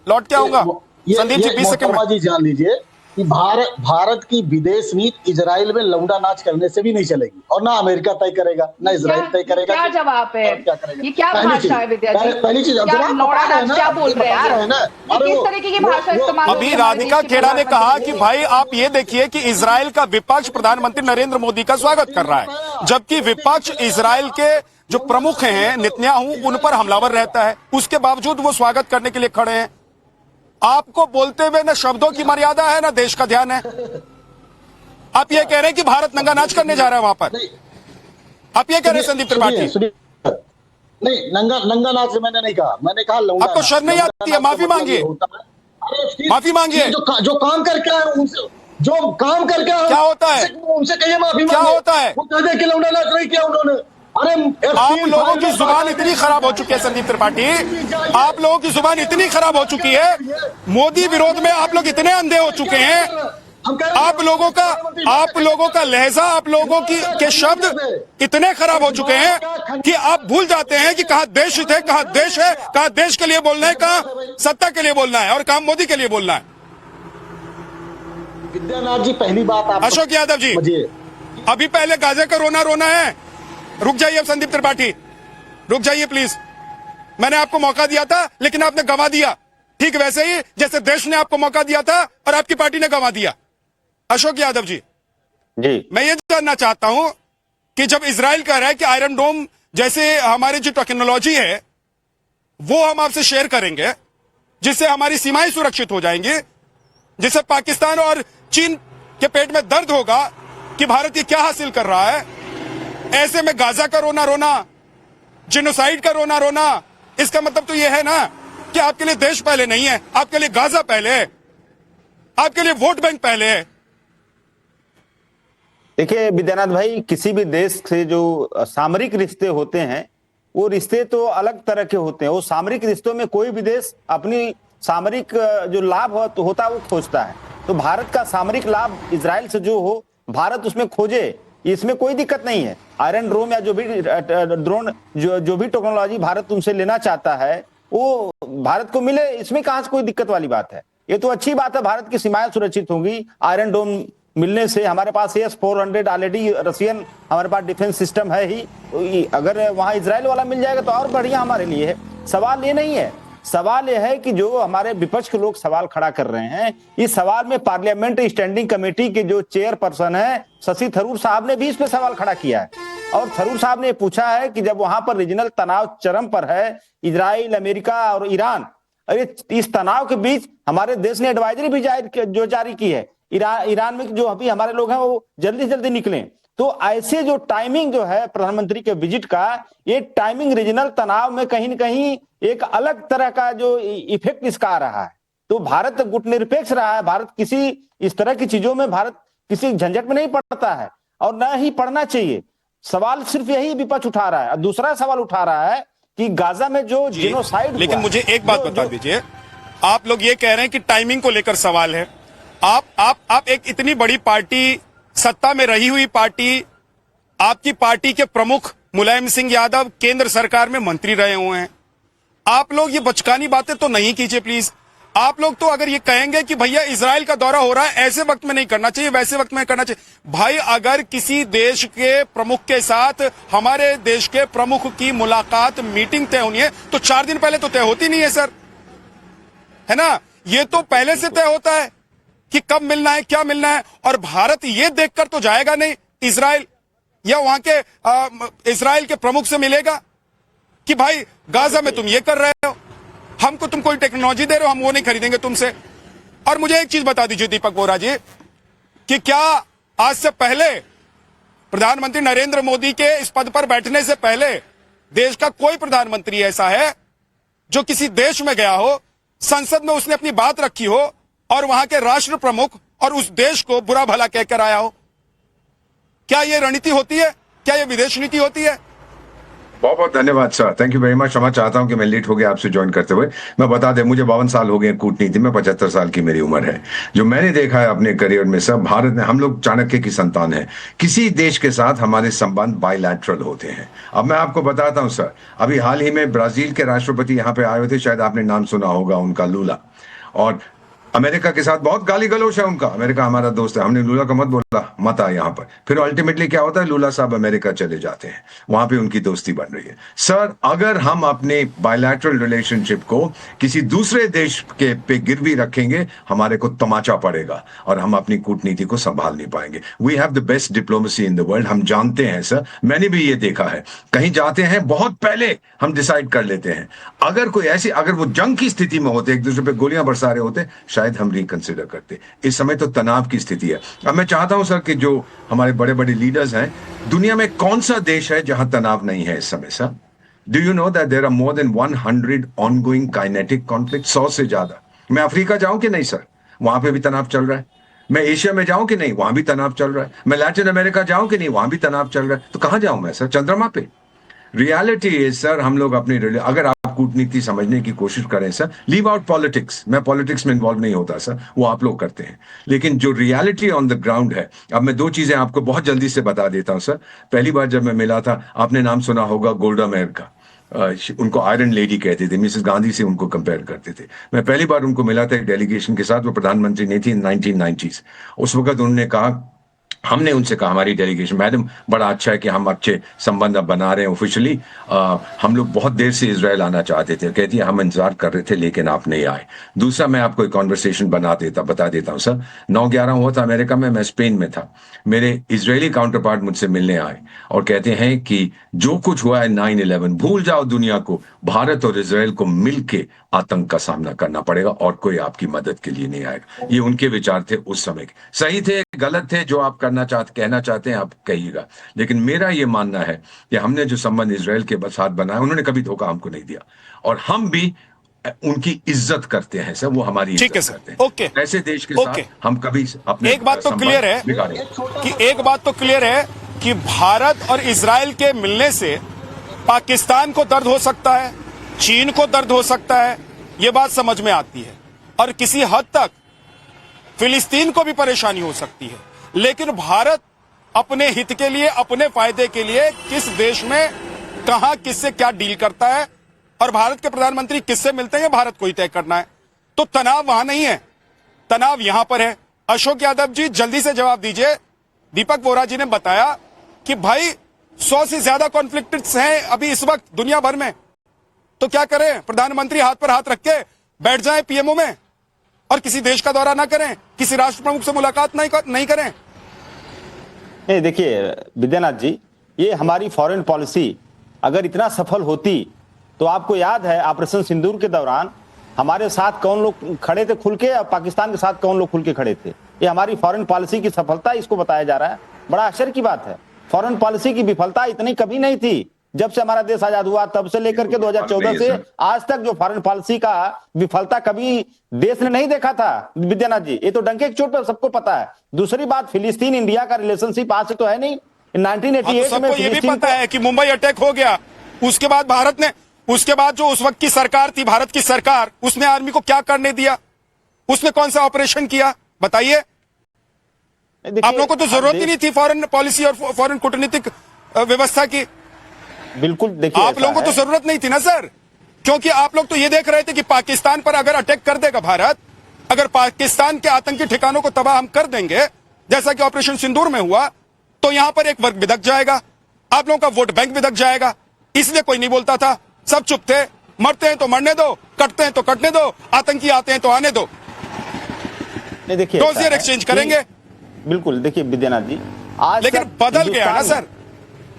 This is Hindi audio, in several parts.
लौट के आऊंगा। संदीप जी 20 सेकंड में। जी जान लीजिए कि भारत की विदेश नीति इजराइल में लौंडा नाच करने से भी नहीं चलेगी, और ना अमेरिका तय करेगा, ना इजराइल तय करेगा। क्या जवाब है? क्या करेगा? ये क्या भाषा है विद्या जी? पहली चीज क्या लौड़ा नाच क्या बोल रहे हैं? ना, ये किस तरीके की भाषा इस्तेमाल हो रही अभी है हमारे राधिका देश के खेड़ा ने कहा प्रधानमंत्री कि की? भाई आप ये देखिए कि इजराइल का विपक्ष प्रधानमंत्री नरेंद्र मोदी का स्वागत कर रहा है, जबकि विपक्ष इजराइल के जो प्रमुख हैं नेतन्याहू उन पर हमलावर रहता है, उसके बावजूद वो स्वागत करने के लिए खड़े हैं। आपको बोलते हुए न शब्दों की मर्यादा है, न देश का ध्यान है। आप ये कह रहे हैं कि भारत नंगा नाच करने जा रहा है वहां पर। आप ये कह रहे हैं संदीप त्रिपाठी? नहीं, नंगा नाच मैंने नहीं कहा, मैंने कहा लौंडा। आपको शर्म नहीं आती है? माफी मांगिए, माफी मांगिए। जो काम करके आए उनसे, जो काम करके आए क्या होता है? उनसे कहिए माफी क्या मांगे। होता है? वो कह दे कि लौंडा नाच नहीं किया उन्होंने। अरे आप लोगों की जुबान इतनी खराब हो चुकी है संदीप त्रिपाठी, आप लोगों की जुबान इतनी खराब हो चुकी है, मोदी विरोध में आप लोग इतने अंधे हो चुके हैं। आप लोगों का लहजा, आप लोगों के शब्द इतने खराब हो चुके हैं कि आप भूल जाते हैं कि कहां देश हित है, कहां देश है, कहां देश के लिए बोलना है, कहां सत्ता के लिए बोलना है और कहां मोदी के लिए बोलना है। विद्यानाथ जी, पहली बात आप अशोक यादव जी, अभी पहले गाजे का रोना रोना है। रुक जाइए अब संदीप त्रिपाठी, रुक जाइए प्लीज। मैंने आपको मौका दिया था लेकिन आपने गंवा दिया, ठीक वैसे ही जैसे देश ने आपको मौका दिया था और आपकी पार्टी ने गंवा दिया। अशोक यादव जी, मैं ये जानना चाहता हूं कि जब इजराइल कह रहा है कि आयरन डोम जैसे हमारी जो टेक्नोलॉजी है वो हम आपसे शेयर करेंगे, जिससे हमारी सीमाएं सुरक्षित हो जाएंगी, जिससे पाकिस्तान और चीन के पेट में दर्द होगा कि भारत ये क्या हासिल कर रहा है, ऐसे में गाजा का रोना रोना, जेनोसाइड का रोना रोना, इसका मतलब तो यह है ना कि आपके लिए देश पहले नहीं है, आपके लिए गाजा पहले है, आपके लिए वोट बैंक पहले है। देखिए विद्यानाथ भाई, किसी भी देश से जो सामरिक रिश्ते होते हैं वो रिश्ते तो अलग तरह के होते हैं। वो सामरिक रिश्तों में कोई भी देश अपनी सामरिक जो लाभ होता है वो खोजता है। तो भारत का सामरिक लाभ इजराइल से जो हो, भारत उसमें खोजे, इसमें कोई दिक्कत नहीं है। आयरन डोम या जो भी ड्रोन जो भी टेक्नोलॉजी भारत उनसे लेना चाहता है वो भारत को मिले, इसमें कहां से कोई दिक्कत वाली बात है। ये तो अच्छी बात है, भारत की सीमाएं सुरक्षित होंगी आयरन डोम मिलने से। हमारे पास S-400 ऑलरेडी रशियन हमारे पास डिफेंस सिस्टम है ही, अगर वहां इजराइल वाला मिल जाएगा तो और बढ़िया हमारे लिए है। सवाल ये नहीं है, सवाल यह है कि जो हमारे विपक्ष के लोग सवाल खड़ा कर रहे हैं, इस सवाल में पार्लियामेंट स्टैंडिंग कमेटी के जो चेयरपर्सन है शशि थरूर साहब ने भी इस पे सवाल खड़ा किया है। और थरूर साहब ने पूछा है कि जब वहां पर रीजनल तनाव चरम पर है, इजराइल, अमेरिका और ईरान, अरे इस तनाव के बीच हमारे देश ने एडवाइजरी भी जारी की है ईरान में जो अभी हमारे लोग हैं वो जल्दी जल्दी निकलें। तो ऐसे जो टाइमिंग जो है प्रधानमंत्री के विजिट का, ये टाइमिंग रीजनल तनाव में कहीं न कहीं एक अलग तरह का जो इफेक्ट इसका आ रहा है। तो भारत गुटनिरपेक्ष रहा है, भारत किसी इस तरह की चीजों में भारत किसी झंझट में नहीं पड़ता है और न ही पड़ना चाहिए। सवाल सिर्फ यही विपक्ष उठा रहा है। और दूसरा सवाल उठा रहा है कि गाजा में जो जेनोसाइड, लेकिन मुझे एक बात बता दीजिए, आप लोग ये कह रहे हैं कि टाइमिंग को लेकर सवाल है। आप एक इतनी बड़ी पार्टी, सत्ता में रही हुई पार्टी, आपकी पार्टी के प्रमुख मुलायम सिंह यादव केंद्र सरकार में मंत्री रहे हुए हैं। आप लोग ये बचकानी बातें तो नहीं कीजिए प्लीज। आप लोग तो अगर ये कहेंगे कि भैया इजराइल का दौरा हो रहा है, ऐसे वक्त में नहीं करना चाहिए, वैसे वक्त में करना चाहिए। भाई अगर किसी देश के प्रमुख के साथ हमारे देश के प्रमुख की मुलाकात, मीटिंग तय होनी है तो 4 दिन पहले तो तय होती नहीं है सर, है ना। ये तो पहले से तय होता है कि कब मिलना है, क्या मिलना है। और भारत ये देखकर तो जाएगा नहीं इजराइल या वहां के इजराइल के प्रमुख से मिलेगा कि भाई गाजा में तुम ये कर रहे हो, हमको तुम कोई टेक्नोलॉजी दे रहे हो, हम वो नहीं खरीदेंगे तुमसे। और मुझे एक चीज बता दीजिए दीपक बोरा जी, कि क्या आज से पहले प्रधानमंत्री नरेंद्र मोदी के इस पद पर बैठने से पहले देश का कोई प्रधानमंत्री ऐसा है जो किसी देश में गया हो, संसद में उसने अपनी बात रखी हो और वहां के राष्ट्र प्रमुख और उस देश को बुरा भला कहकर आया हो? क्या यह रणनीति होती है? क्या यह विदेश नीति होती है? बहुत बहुत धन्यवाद sir, thank you very much. क्षमा चाहता हूं कि मैं लेट हो गया आपसे ज्वाइन करते हुए। मैं बता दें, मुझे 52 साल हो गए कूटनीति में, 75 साल की मेरी उम्र है। जो मैंने देखा है अपने करियर में सर, भारत में हम लोग चाणक्य की संतान है। किसी देश के साथ हमारे संबंध बायलैटरल होते हैं। अब मैं आपको बताता हूं सर, अभी हाल ही में ब्राजील के राष्ट्रपति यहाँ पे आए हुए थे, शायद आपने नाम सुना होगा उनका, लूला। और अमेरिका के साथ बहुत गाली गलौज है उनका। अमेरिका हमारा दोस्त है, हमने लूला को मत बोला, मत आ यहाँ पर। फिर अल्टीमेटली क्या होता है, लूला साहब अमेरिका चले जाते हैं, वहां पे उनकी दोस्ती बन रही है। सर, अगर हम अपने बायलैटरल रिलेशनशिप को किसी दूसरे देश के पे गिरवी रखेंगे, हमारे को तमाचा पड़ेगा और हम अपनी कूटनीति को संभाल नहीं पाएंगे। We have the best diplomacy in the world, हम जानते हैं सर, मैंने भी ये देखा है। कहीं जाते हैं बहुत पहले हम डिसाइड कर लेते हैं। अगर कोई ऐसी, अगर वो जंग की स्थिति में होते, एक दूसरे पे गोलियां बरसा रहे होते, शायद हम रिकंसिडर करते। इस समय तो तनाव की स्थिति है। अब मैं चाहता हूं सर कि जो हमारे बड़े बड़े लीडर्स हैं, दुनिया में कौन सा देश है जहां तनाव नहीं है इस समय sir? Do you know that there are more than 100 ongoing kinetic conflict, 100 से ज्यादा। मैं अफ्रीका जाऊं कि नहीं सर, वहां पे भी तनाव चल रहा है। मैं एशिया में जाऊं कि नहीं, वहां भी तनाव चल रहा है। मैं लैटिन अमेरिका जाऊं कि नहीं, वहां भी तनाव चल रहा है। तो कहां जाऊं मैं सर? चंद्रमा पे। रियलिटी इज सर, हम लोग अपनी, अगर आप कूटनीति समझने की कोशिश करें सर, लीव आउट पॉलिटिक्स, मैं पॉलिटिक्स में इन्वॉल्व नहीं होता सर, वो आप लोग करते हैं। लेकिन जो रियलिटी ऑन द ग्राउंड है, अब मैं दो चीजें आपको बहुत जल्दी से बता देता हूं सर। पहली बार जब मैं मिला था, आपने नाम सुना होगा गोल्डा मेयर का, उनको आयरन लेडी कहते थे, मिसेस गांधी से उनको कंपेयर करते थे। मैं पहली बार उनको मिला था एक डेलीगेशन के साथ, वो प्रधानमंत्री नहीं थी, 1990s। उस वक्त उन्होंने कहा, हमने उनसे कहा, हमारी डेलीगेशन, मैडम बड़ा अच्छा है कि हम अच्छे संबंध अब बना रहे हैं ऑफिशियली, हम लोग बहुत देर से इजराइल आना चाहते थे। कहती है हम इंतजार कर रहे थे लेकिन आप नहीं आए। दूसरा, मैं आपको एक कॉन्वर्सेशन बता देता हूं सर। 9/11 हुआ था अमेरिका में, मैं स्पेन में था। मेरे इजरायली काउंटर पार्ट मुझसे मिलने आए और कहते हैं कि जो कुछ हुआ है 9/11, भूल जाओ दुनिया को, भारत और इजराइल को मिलके आतंक का सामना करना पड़ेगा और कोई आपकी मदद के लिए नहीं आएगा। ये उनके विचार थे उस समय के। सही थे, गलत थे, जो आप कहना चाहते हैं आप कहिएगा। लेकिन मेरा ये मानना है कि हमने जो संबंध इजराइल के साथ बनाया, उन्होंने कभी धोखा हमको नहीं दिया और हम भी उनकी इज्जत करते हैं सर, वो हमारी ठीक है इज्जत सर, करते हैं। ओके। ऐसे देश के ओके। साथ हम कभी अपने एक बात तो क्लियर है कि भारत और इजराइल के मिलने से पाकिस्तान को दर्द हो सकता है, चीन को दर्द हो सकता है, ये बात समझ में आती है, और किसी हद तक फिलिस्तीन को भी परेशानी हो सकती है। लेकिन भारत अपने हित के लिए, अपने फायदे के लिए किस देश में कहां किससे क्या डील करता है और भारत के प्रधानमंत्री किससे मिलते हैं, भारत को ही तय करना है। तो तनाव वहां नहीं है, तनाव यहां पर है। अशोक यादव जी जल्दी से जवाब दीजिए। दीपक बोरा जी ने बताया कि भाई 100 से ज्यादा कॉन्फ्लिक्ट्स हैं अभी इस वक्त दुनिया भर में, तो क्या करें? प्रधानमंत्री हाथ पर हाथ रख के बैठ जाएं पीएमओ में और किसी देश का दौरा ना करें, किसी राष्ट्र प्रमुख से मुलाकात नहीं करें? नहीं, देखिए विद्यानाथ जी, ये हमारी फॉरेन पॉलिसी अगर इतना सफल होती तो आपको याद है ऑपरेशन सिंदूर के दौरान हमारे साथ कौन लोग खड़े थे खुल के और पाकिस्तान के साथ कौन लोग खुल के खड़े थे। ये हमारी फॉरेन पॉलिसी की सफलता इसको बताया जा रहा है। बड़ा आश्चर्य की बात है, फॉरेन पॉलिसी की विफलता इतनी कभी नहीं थी। जब से हमारा देश आजाद हुआ तब से लेकर के 2014 से आज तक जो फॉरेन पॉलिसी का विफलता कभी देश ने नहीं देखा था विद्यानाथ जी, ये तो डंके की चोट पर सबको पता है। दूसरी बात, फिलिस्तीन इंडिया का रिलेशनशिप आज से तो है नहीं, 1988 में ये भी पता है कि मुंबई अटैक हो गया, उसके बाद भारत ने, उसके बाद जो उस वक्त की सरकार थी, भारत की सरकार, उसने आर्मी को क्या करने दिया, उसने कौन सा ऑपरेशन किया, बताइए। आप लोगों को तो जरूरत ही नहीं थी फॉरेन पॉलिसी और फॉरेन कूटनीतिक व्यवस्था की। बिल्कुल, देखिए आप लोगों को तो जरूरत नहीं थी ना सर, क्योंकि आप लोग तो ये देख रहे थे कि पाकिस्तान पर अगर अटैक कर देगा भारत, अगर पाकिस्तान के आतंकी ठिकानों को तबाह हम कर देंगे, जैसा कि ऑपरेशन सिंदूर में हुआ, तो यहां पर एक वर्ग बिदक जाएगा, आप लोगों का वोट बैंक बिदक जाएगा। इसलिए कोई नहीं बोलता था, सब चुप थे। मरते हैं तो मरने दो, कटते हैं तो कटने दो, आतंकी आते हैं तो आने दो, नहीं देखिए डोजियर एक्सचेंज करेंगे। बिल्कुल, देखिए विद्यानाथ जी, आज लेकिन बदल गया ना सर।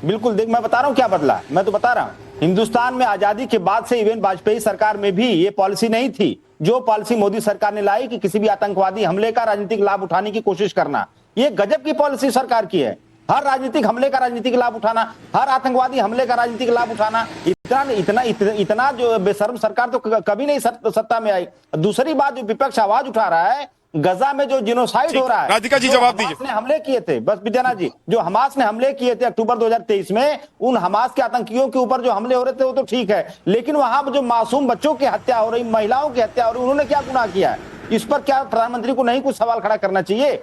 बिल्कुल, देख मैं बता रहा हूं क्या बदला, मैं तो बता रहा हूं। हिंदुस्तान में आजादी के बाद से इवन वाजपेयी सरकार में भी ये पॉलिसी नहीं थी। जो पॉलिसी मोदी सरकार ने लाई कि किसी भी आतंकवादी हमले का राजनीतिक लाभ उठाने की कोशिश करना, ये गजब की पॉलिसी सरकार की है। हर राजनीतिक हमले का राजनीतिक लाभ उठाना, हर आतंकवादी हमले का राजनीतिक लाभ उठाना, इतना जो बेशर्म सरकार तो कभी नहीं सत्ता में आई। दूसरी बात, जो विपक्ष आवाज उठा रहा है गजा में जो जिनोसाइड हो रहा है, राधिका जी जो जवाब हमास दीजिए। ने हमले किए थे, बस विद्यानाथ जी, जो हमास ने हमले किए थे अक्टूबर 2023 में, उन हमास के आतंकियों के ऊपर जो हमले हो रहे थे वो तो ठीक है, लेकिन वहां जो मासूम बच्चों की हत्या हो रही, महिलाओं की हत्या हो रही, उन्होंने क्या गुनाह किया है? इस पर क्या प्रधानमंत्री को नहीं कुछ सवाल खड़ा करना चाहिए?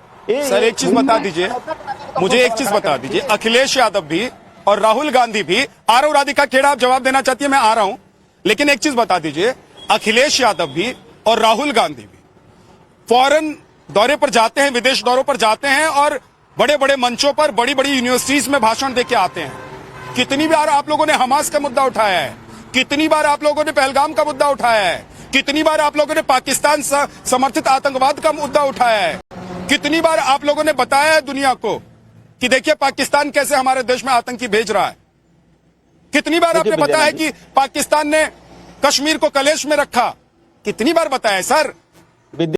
सर एक चीज बता दीजिए, मुझे एक चीज बता दीजिए, अखिलेश यादव भी और राहुल गांधी भी, आ रहा हूं राधिका खेड़ा, आप जवाब देना चाहती है, मैं आ रहा हूं, लेकिन एक चीज बता दीजिए, अखिलेश यादव भी और राहुल गांधी भी फॉरेन दौरे पर जाते हैं, विदेश दौरों पर जाते हैं और बड़े बड़े मंचों पर, बड़ी बड़ी यूनिवर्सिटीज में भाषण देके आते हैं। कितनी बार आप लोगों ने हमास का मुद्दा उठाया है, कितनी बार आप लोगों ने पहलगाम का मुद्दा उठाया है, कितनी बार आप लोगों ने पाकिस्तान समर्थित आतंकवाद का मुद्दा उठाया है, कितनी बार आप लोगों ने बताया है दुनिया को कि देखिए पाकिस्तान कैसे हमारे देश में आतंकी भेज रहा है। कितनी बार आपने बताया है कि पाकिस्तान ने कश्मीर को कलेश में रखा, कितनी बार बताया है सर?